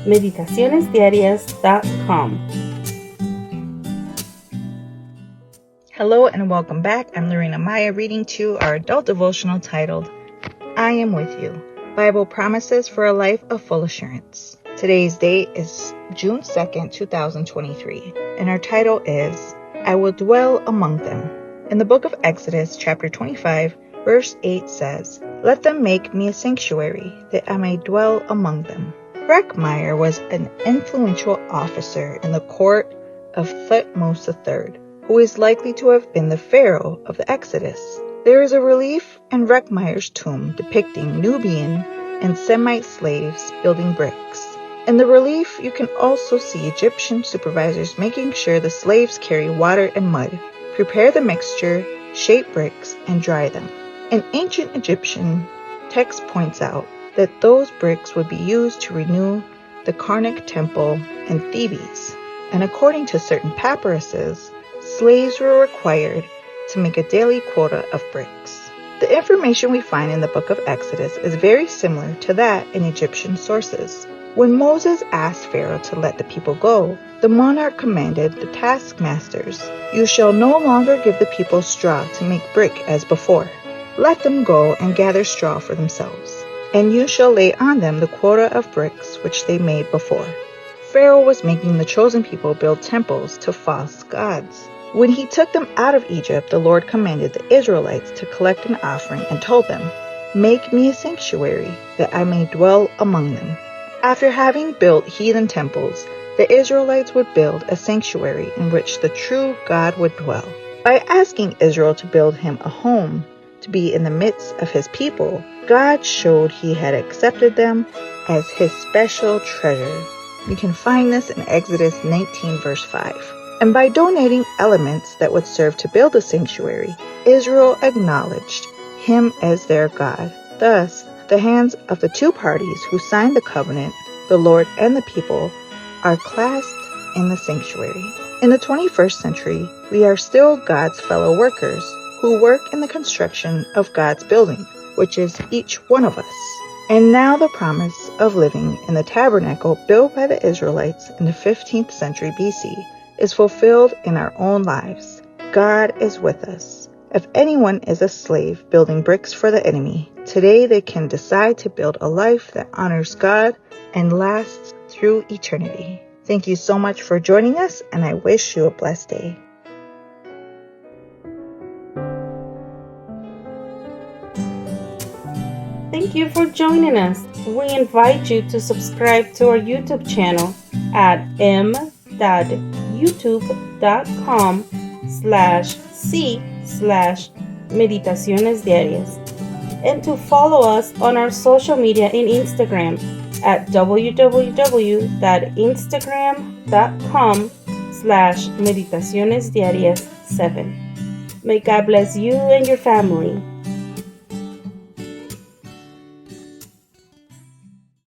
meditacionesdiarias.com. Hello and welcome back. I'm Lorena Maya reading to you our adult devotional titled, I Am With You, Bible Promises for a Life of Full Assurance. Today's date is June 2nd, 2023, and our title is, I Will Dwell Among Them. In the book of Exodus, chapter 25, verse 8 says, Let them make me a sanctuary, that I may dwell among them. Reckmeyer was an influential officer in the court of Thutmose III, who is likely to have been the pharaoh of the Exodus. There is a relief in Reckmeyer's tomb depicting Nubian and Semite slaves building bricks. In the relief, you can also see Egyptian supervisors making sure the slaves carry water and mud, prepare the mixture, shape bricks, and dry them. An ancient Egyptian text points out that those bricks would be used to renew the Karnak temple in Thebes, and according to certain papyruses, slaves were required to make a daily quota of bricks. The information we find in the book of Exodus is very similar to that in Egyptian sources. When Moses asked Pharaoh to let the people go, the monarch commanded the taskmasters, You shall no longer give the people straw to make brick as before. Let them go and gather straw for themselves, and you shall lay on them the quota of bricks which they made before. Pharaoh was making the chosen people build temples to false gods. When he took them out of Egypt, the Lord commanded the Israelites to collect an offering and told them, Make me a sanctuary, that I may dwell among them. After having built heathen temples, the Israelites would build a sanctuary in which the true God would dwell. By asking Israel to build him a home to be in the midst of his people, God showed he had accepted them as his special treasure. You can find this in Exodus 19 verse 5. And by donating elements that would serve to build the sanctuary, Israel acknowledged him as their God. Thus, the hands of the two parties who signed the covenant, the Lord and the people, are clasped in the sanctuary. In the 21st century, we are still God's fellow workers who work in the construction of God's building, which is each one of us. And now the promise of living in the tabernacle built by the Israelites in the 15th century BC is fulfilled in our own lives. God is with us. If anyone is a slave building bricks for the enemy, today they can decide to build a life that honors God and lasts through eternity. Thank you so much for joining us, and I wish you a blessed day. Thank you for joining us. We invite you to subscribe to our YouTube channel at m.youtube.com/c/Meditaciones Diarias and to follow us on our social media in Instagram at www.instagram.com/meditacionesdiarias7. May God bless you and your family.